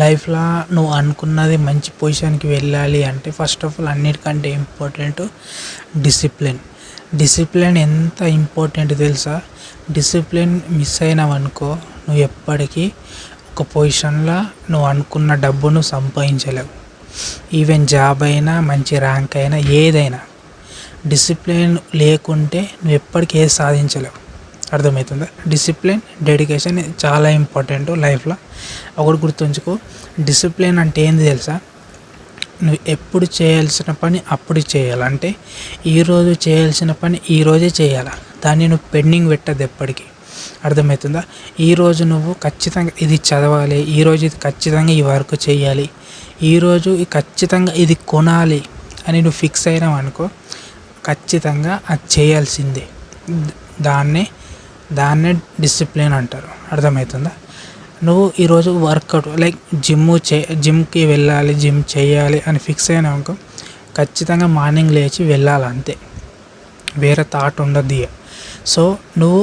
లైఫ్‌లా నువ్వు అనుకున్నది మంచి పొజిషన్‌కి వెళ్ళాలి అంటే ఫస్ట్ ఆఫ్ ఆల్ అన్నిటికంటే ఇంపార్టెంట్ డిసిప్లిన్. డిసిప్లిన్ ఎంత ఇంపార్టెంట్ తెలుసా? డిసిప్లిన్ మిస్ అయినావనుకో నువ్వు ఎప్పటికీ ఒక పొజిషన్‌లో నువ్వు అనుకున్న డబ్బును సంపాదించలేవు. ఈవెన్ జాబ్ అయినా, మంచి ర్యాంక్ అయినా ఏదైనా డిసిప్లిన్ లేకుంటే నువ్వు ఎప్పటికీ ఏది సాధించలేవు. అర్థమవుతుందా? డిసిప్లిన్, డెడికేషన్ ఇది చాలా ఇంపార్టెంట్ లైఫ్‌లో. ఒకటి గుర్తుంచుకో, డిసిప్లిన్ అంటే ఏంది తెలుసా? నువ్వు ఎప్పుడు చేయాల్సిన పని అప్పుడు చేయాలి. అంటే ఈరోజు చేయాల్సిన పని ఈరోజే చేయాలి. దాన్ని నువ్వు పెండింగ్ పెట్టద్దు ఎప్పటికీ. అర్థమవుతుందా? ఈరోజు నువ్వు ఖచ్చితంగా ఇది చదవాలి, ఈరోజు ఇది ఖచ్చితంగా ఈ వర్క్ చేయాలి, ఈరోజు ఖచ్చితంగా ఇది కొనాలి అని నువ్వు ఫిక్స్ అయినావు అనుకో, ఖచ్చితంగా అది చేయాల్సిందే. దాన్నే దాన్నే డిసిప్లిన్ అంటారు. అర్థమవుతుందా? నువ్వు ఈరోజు వర్కౌట్ లైక్ జిమ్కి వెళ్ళాలి, జిమ్ చేయాలి అని ఫిక్స్ అయినావు అనుకో, ఖచ్చితంగా మార్నింగ్ లేచి వెళ్ళాలి అంతే. వేరే థాట్ ఉండద్దు ఇక. సో నువ్వు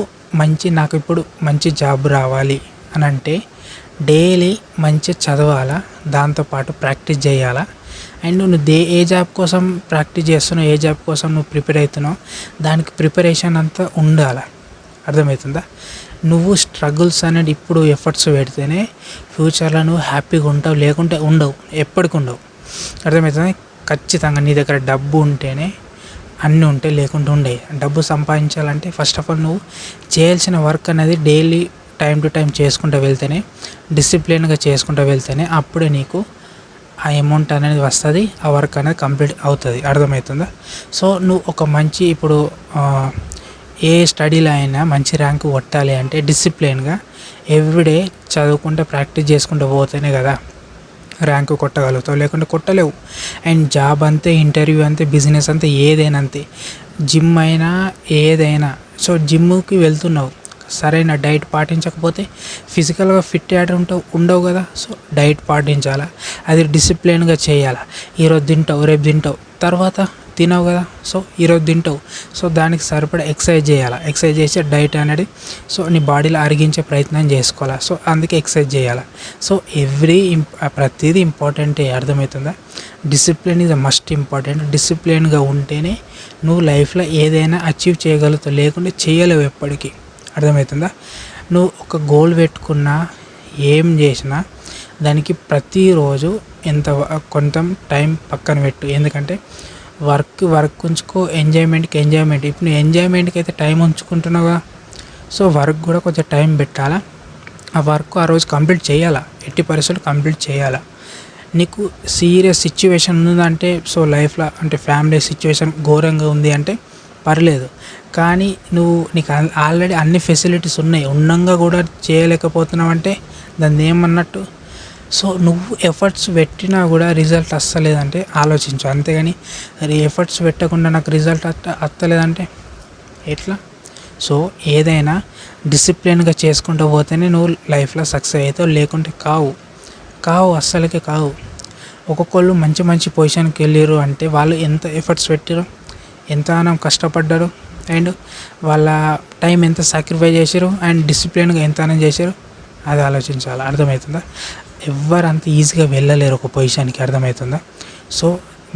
నాకు ఇప్పుడు మంచి జాబ్ రావాలి అని అంటే డైలీ మంచిగా చదవాలా, దాంతోపాటు ప్రాక్టీస్ చేయాలా. అండ్ నువ్వు ఏ జాబ్ కోసం ప్రాక్టీస్ చేస్తున్నావు, ఏ జాబ్ కోసం నువ్వు ప్రిపేర్ అవుతున్నావు, దానికి ప్రిపరేషన్ అంతా ఉండాలి. అర్థమవుతుందా? నువ్వు స్ట్రగుల్స్ అనేది ఇప్పుడు ఎఫర్ట్స్ పెడితేనే ఫ్యూచర్లో నువ్వు హ్యాపీగా ఉంటావు, లేకుంటే ఉండవు, ఎప్పటికి ఉండవు. అర్థమవుతుంది? ఖచ్చితంగా నీ దగ్గర డబ్బు ఉంటేనే అన్నీ ఉంటాయి, లేకుంటే ఉండవు. డబ్బు సంపాదించాలంటే ఫస్ట్ ఆఫ్ ఆల్ నువ్వు చేయాల్సిన వర్క్ అనేది డైలీ టైం టు టైం చేసుకుంటూ వెళ్తేనే, డిసిప్లిన్గా చేసుకుంటూ వెళ్తేనే అప్పుడే నీకు ఆ అమౌంట్ అనేది వస్తుంది, ఆ వర్క్ అనేది కంప్లీట్ అవుతుంది. అర్థమవుతుందా? సో నువ్వు ఒక మంచి ఇప్పుడు ఏ స్టడీలో అయినా మంచి ర్యాంక్ కొట్టాలి అంటే డిసిప్లిన్గా ఎవ్రీడే చదువుకుంటూ ప్రాక్టీస్ చేసుకుంటూ పోతేనే కదా ర్యాంకు కొట్టగలుగుతావు, లేకుంటే కొట్టలేవు. అండ్ జాబ్ అంతే, ఇంటర్వ్యూ అంతే, బిజినెస్ అంతే, ఏదైనా అంతే, జిమ్ అయినా ఏదైనా. సో జిమ్కి వెళ్తున్నావు, సరైన డైట్ పాటించకపోతే ఫిజికల్గా ఫిట్ ఉండవు కదా. సో డైట్ పాటించాలా, అది డిసిప్లిన్గా చేయాలా. ఈరోజు తింటావు, రేపు తింటావు, తర్వాత తినవు కదా. సో ఈరోజు తింటావు, సో దానికి సరిపడా ఎక్సర్సైజ్ చేయాలా, ఎక్సర్సైజ్ చేసే డైట్ అనేది సో నీ బాడీలో అరిగించే ప్రయత్నం చేసుకోవాలా. సో అందుకే ఎక్సర్సైజ్ చేయాలా. సో ప్రతిదీ ఇంపార్టెంటే. అర్థమవుతుందా? Discipline is must important. డిసిప్లిన్గా ఉంటేనే నువ్వు లైఫ్లో ఏదైనా అచీవ్ చేయగలుగుతావు, లేకుంటే చేయలేవు ఎప్పటికీ. అర్థమవుతుందా? నువ్వు ఒక గోల్ పెట్టుకున్నా, ఏం చేసినా దానికి ప్రతిరోజు కొంత టైం పక్కన పెట్టు. ఎందుకంటే వర్క్ ఉంచుకో, ఎంజాయ్మెంట్కి. ఇప్పుడు నువ్వు ఎంజాయ్మెంట్కి అయితే టైం ఉంచుకుంటున్నావుగా, సో వర్క్ కూడా కొంచెం టైం పెట్టాలా. ఆ వర్క్ ఆ రోజు కంప్లీట్ చేయాలా, ఎట్టి పరిస్థితులు కంప్లీట్ చేయాలా. నీకు సీరియస్ సిచ్యువేషన్ ఉందంటే, సో లైఫ్లో అంటే ఫ్యామిలీ సిచ్యువేషన్ ఘోరంగా ఉంది అంటే పర్లేదు, కానీ నీకు ఆల్రెడీ అన్ని ఫెసిలిటీస్ ఉన్నాయి, ఉన్నంగా కూడా చేయలేకపోతున్నావు అంటే దాన్ని ఏమన్నట్టు. సో నువ్వు ఎఫర్ట్స్ పెట్టినా కూడా రిజల్ట్ వస్తలేదంటే ఆలోచించు. అంతేగాని ఎఫర్ట్స్ పెట్టకుండా నాకు రిజల్ట్ వస్తలేదంటే ఎట్లా? సో ఏదైనా డిసిప్లిన్గా చేసుకుంటూ పోతేనే నువ్వు లైఫ్లో సక్సెస్ అవుతావు, లేకుంటే కావు, అస్సలకే కావు. ఒక్కొక్కళ్ళు మంచి పొజిషన్కి వెళ్ళారు అంటే వాళ్ళు ఎంత ఎఫర్ట్స్ పెట్టారు, ఎంతగానో కష్టపడ్డారు, అండ్ వాళ్ళ టైం ఎంత సాక్రిఫై చేశారు, అండ్ డిసిప్లిన్గా ఎంతగానో చేశారు, అది ఆలోచించాలి. అర్థమవుతుందా? ఎవ్వరు అంత ఈజీగా వెళ్ళలేరు ఒక పొజిషన్కి. అర్థమవుతుందా? సో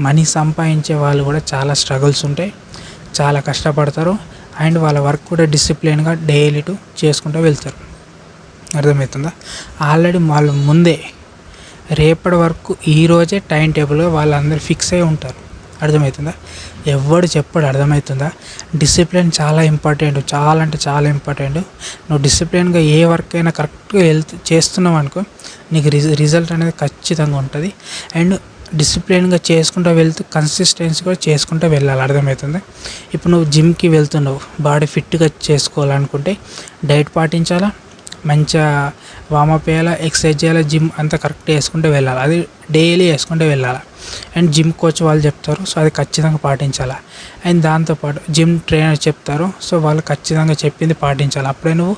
మనీ సంపాదించే వాళ్ళు కూడా చాలా స్ట్రగుల్స్ ఉంటాయి, చాలా కష్టపడతారు, అండ్ వాళ్ళ వర్క్ కూడా డిసిప్లిన్గా డైలీ చేసుకుంటూ వెళ్తారు. అర్థమవుతుందా? ఆల్రెడీ వాళ్ళు ముందే రేపటి వరకు ఈరోజే టైం టేబుల్గా వాళ్ళందరూ ఫిక్స్ అయి ఉంటారు. అర్థమవుతుందా? ఎవడు చెప్పాడు. అర్థమవుతుందా? డిసిప్లిన్ చాలా ఇంపార్టెంట్, చాలా అంటే చాలా ఇంపార్టెంట్. నువ్వు డిసిప్లిన్గా ఏ వర్క్ అయినా కరెక్ట్గా చేస్తున్నావు అనుకో, నీకు రిజల్ట్ అనేది ఖచ్చితంగా ఉంటుంది. అండ్ డిసిప్లిన్గా చేసుకుంటూ వెళ్తూ కన్సిస్టెన్సీ కూడా చేసుకుంటూ వెళ్ళాలి. అర్థమవుతుంది? ఇప్పుడు నువ్వు జిమ్కి వెళ్తున్నావు, బాడీ ఫిట్గా చేసుకోవాలనుకుంటే డైట్ పాటించాలా, మంచిగా వార్మప్ చేయాలా, ఎక్సర్సైజ్ చేయాలా, జిమ్ అంతా కరెక్ట్గా వేసుకుంటూ వెళ్ళాలి. అది డైలీ వేసుకుంటూ వెళ్ళాలి. అండ్ జిమ్ కోచ్ వాళ్ళు చెప్తారు, సో అది ఖచ్చితంగా పాటించాలి. అండ్ దాంతోపాటు జిమ్ ట్రైనర్ చెప్తారు, సో వాళ్ళు ఖచ్చితంగా చెప్పింది పాటించాలి. అప్పుడే నువ్వు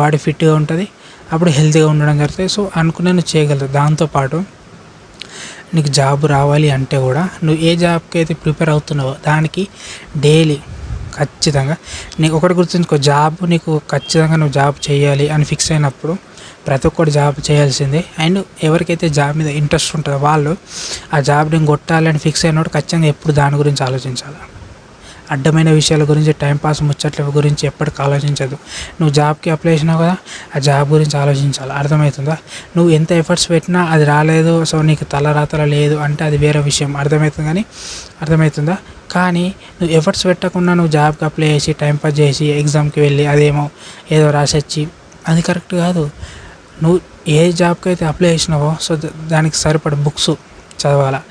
బాడీ ఫిట్గా ఉంటుంది, అప్పుడు హెల్తీగా ఉండడం జరుగుతుంది. సో అనుకునే నువ్వు చేయగలుగుతావు. దాంతోపాటు నీకు జాబ్ రావాలి అంటే కూడా నువ్వు ఏ జాబ్కి అయితే ప్రిపేర్ అవుతున్నావో దానికి డైలీ ఖచ్చితంగా నీకు ఒకటి గుర్తుంచుకో, నీకు ఖచ్చితంగా నువ్వు జాబ్ చేయాలి అని ఫిక్స్ అయినప్పుడు ప్రతి ఒక్కరు జాబ్ చేయాల్సిందే. అండ్ ఎవరికైతే జాబ్ మీద ఇంట్రెస్ట్ ఉంటుందో వాళ్ళు ఆ జాబ్ని కొట్టాలని ఫిక్స్ అయినప్పుడు ఖచ్చితంగా ఎప్పుడు దాని గురించి ఆలోచించాలి. అడ్డమైన విషయాల గురించి, టైంపాస్ ముచ్చట్ల గురించి ఎప్పటికీ ఆలోచించదు. నువ్వు జాబ్కి అప్లై చేసినావు కదా, ఆ జాబ్ గురించి ఆలోచించాలి. అర్థమవుతుందా? నువ్వు ఎంత ఎఫర్ట్స్ పెట్టినా అది రాలేదు, సో నీకు తలరాతల లేదు అంటే అది వేరే విషయం. అర్థమవుతుందా? కానీ నువ్వు ఎఫర్ట్స్ పెట్టకుండా నువ్వు జాబ్కి అప్లై చేసి టైంపాస్ చేసి ఎగ్జామ్కి వెళ్ళి అదేమో ఏదో రాసొచ్చి అది కరెక్ట్ కాదు. నువ్వు ఏ జాబ్కి అయితే అప్లై చేసినావో సో దానికి సరిపడ బుక్స్ చదవాలా,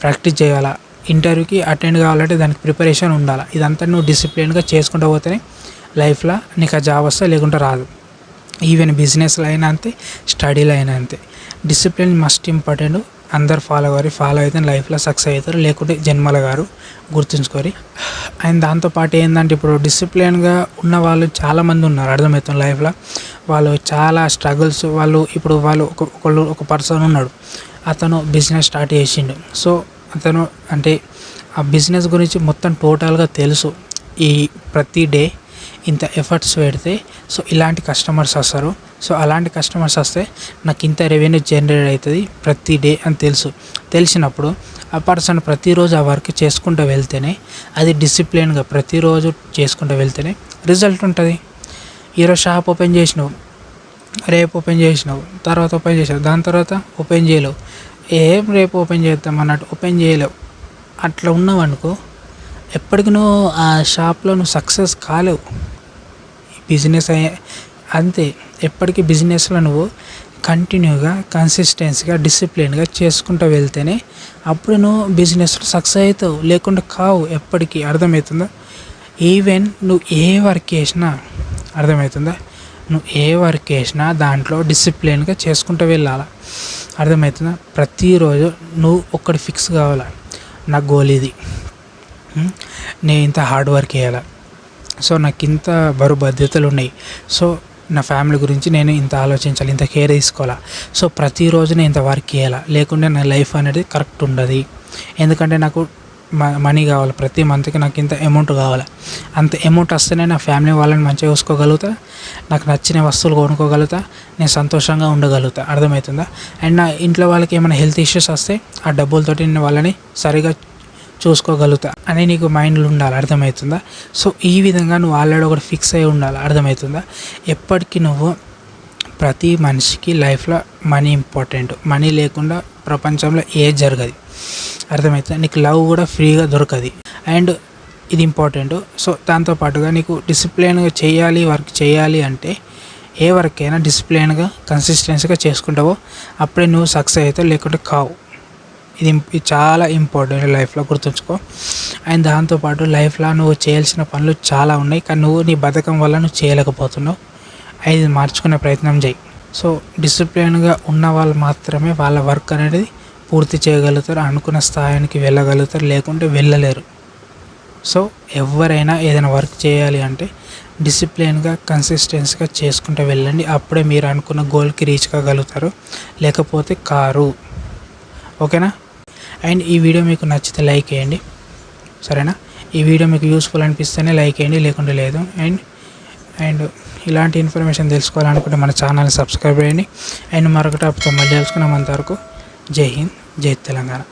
ప్రాక్టీస్ చేయాలా, ఇంటర్వ్యూకి అటెండ్ కావాలంటే దానికి ప్రిపరేషన్ ఉండాలి. ఇదంతా నువ్వు డిసిప్లిన్గా చేసుకుంటూ పోతేనే లైఫ్లో నీకు ఆ జాబ్ వస్తే, లేకుంటే రాదు. ఈవెన్ బిజినెస్లో అయినా అంతే, స్టడీలో అయినా అంతే. Discipline must important. అందరు ఫాలో అయితే లైఫ్లో సక్సెస్ అవుతారు, లేకుంటే జన్మల గారు గుర్తుంచుకోరి. అండ్ దాంతోపాటు ఏంటంటే ఇప్పుడు డిసిప్లిన్గా ఉన్న వాళ్ళు చాలామంది ఉన్నారు. అర్థమవుతుంది లైఫ్లో వాళ్ళు చాలా స్ట్రగుల్స్. వాళ్ళు ఒక పర్సన్ ఉన్నాడు, అతను బిజినెస్ స్టార్ట్ చేసిండు. సో అతను అంటే ఆ బిజినెస్ గురించి మొత్తం టోటల్గా తెలుసు. ఈ ప్రతి డే ఇంత ఎఫర్ట్స్ పెడితే సో ఇలాంటి కస్టమర్స్ వస్తారు, సో అలాంటి కస్టమర్స్ వస్తే నాకు ఇంత రెవెన్యూ జనరేట్ అవుతుంది ప్రతి డే అని తెలిసినప్పుడు ఆ పర్సన్ ప్రతిరోజు ఆ వర్క్ చేసుకుంటూ వెళ్తేనే, అది డిసిప్లిన్గా ప్రతిరోజు చేసుకుంటూ వెళ్తేనే రిజల్ట్ ఉంటుంది. ఈరోజు షాప్ ఓపెన్ చేసినావు, రేపు ఓపెన్ చేసినావు, తర్వాత ఓపెన్ చేసావు, దాని తర్వాత ఓపెన్ చేయలేవు, రేపు ఓపెన్ చేద్దాం అన్నట్టు ఓపెన్ చేయలేవు. అట్లా ఉన్నావు అనుకో, ఎప్పటికి నువ్వు ఆ షాప్లో నువ్వు సక్సెస్ కాలేవు. బిజినెస్ అంతే, ఎప్పటికీ బిజినెస్లో నువ్వు కంటిన్యూగా కన్సిస్టెన్సీగా డిసిప్లిన్గా చేసుకుంటూ వెళ్తేనే అప్పుడు నువ్వు బిజినెస్లో సక్సెస్ అవుతావు, లేకుండా కావు ఎప్పటికీ. అర్థమవుతుందా? ఈవెన్ నువ్వు ఏ వర్క్ చేసినా, అర్థమవుతుందా, నువ్వు ఏ వర్క్ చేసినా దాంట్లో డిసిప్లిన్గా చేసుకుంటూ వెళ్ళాలి. అర్థమవుతుందా? ప్రతిరోజు నువ్వు ఒక్కటి ఫిక్స్ కావాలి, నా గోల్ ఇది, నేను ఇంత హార్డ్ వర్క్ చేయాలి, సో నాకు ఇంత బరువు బాధ్యతలు ఉన్నాయి, సో నా ఫ్యామిలీ గురించి నేను ఇంత ఆలోచించాలి, ఇంత కేర్ తీసుకోవాలా, సో ప్రతిరోజు నేను ఇంత వర్క్ చేయాలా, లేకుంటే నా లైఫ్ అనేది కరెక్ట్ ఉండదు. ఎందుకంటే నాకు మనీ కావాలి, ప్రతి మంత్కి నాకు ఇంత అమౌంట్ కావాలి, అంత అమౌంట్ వస్తేనే నా ఫ్యామిలీ వాళ్ళని మంచిగా చూసుకోగలుగుతా, నాకు నచ్చిన వస్తువులు కొనుక్కోగలుగుతా, నేను సంతోషంగా ఉండగలుగుతా. అర్థమవుతుందా? అండ్ నా ఇంట్లో వాళ్ళకి ఏమైనా హెల్త్ ఇష్యూస్ వస్తే ఆ డబ్బులతోటి నేను వాళ్ళని సరిగా చూసుకోగలుగుతా అని నీకు మైండ్లో ఉండాలి. అర్థమవుతుందా? సో ఈ విధంగా నువ్వు ఆల్రెడీ ఒకటి ఫిక్స్ అయి ఉండాలి. అర్థమవుతుందా? ఎప్పటికీ నువ్వు ప్రతి మనిషికి లైఫ్లో మనీ ఇంపార్టెంట్. మనీ లేకుండా ప్రపంచంలో ఏది జరగదు. అర్థమవుతుంది? నీకు లవ్ కూడా ఫ్రీగా దొరకదు, అండ్ ఇది ఇంపార్టెంట్. సో దాంతోపాటుగా నీకు డిసిప్లిన్గా వర్క్ చేయాలి అంటే ఏ వర్క్ అయినా డిసిప్లిన్గా కన్సిస్టెన్సీగా చేసుకుంటావో అప్పుడే నువ్వు సక్సెస్ అవుతావు, లేకుంటే కావు. ఇది చాలా ఇంపార్టెంట్ లైఫ్లో, గుర్తుంచుకో. అండ్ దాంతోపాటు లైఫ్లో నువ్వు చేయాల్సిన పనులు చాలా ఉన్నాయి, కానీ నువ్వు నీ బద్ధకం వల్ల నువ్వు చేయలేకపోతున్నావు. అది మార్చుకునే ప్రయత్నం చేయి. సో డిసిప్లిన్గా ఉన్న వాళ్ళు మాత్రమే వాళ్ళ వర్క్ అనేది పూర్తి చేయగలుగుతారు, అనుకున్న స్థాయికి వెళ్ళగలుగుతారు, లేకుంటే వెళ్ళలేరు. సో ఎవరైనా ఏదైనా వర్క్ చేయాలి అంటే డిసిప్లిన్గా కన్సిస్టెన్సీగా చేసుకుంటూ వెళ్ళండి, అప్పుడే మీరు అనుకున్న గోల్కి రీచ్ కాగలుగుతారు, లేకపోతే కారు. ఓకేనా? అండ్ ఈ వీడియో మీకు నచ్చితే లైక్ చేయండి, సరేనా? ఈ వీడియో మీకు యూస్ఫుల్ అనిపిస్తేనే లైక్ చేయండి, లేకుంటే లేదు. అండ్ ఇలాంటి ఇన్ఫర్మేషన్ తెలుసుకోవాలనుకుంటే మన ఛానల్ని సబ్స్క్రైబ్ చేయండి. అండ్ మరొక టాపిక్తో మళ్ళీ తెలుసుకున్నాం. అంతవరకు జై హింద్, జై తెలంగాణ.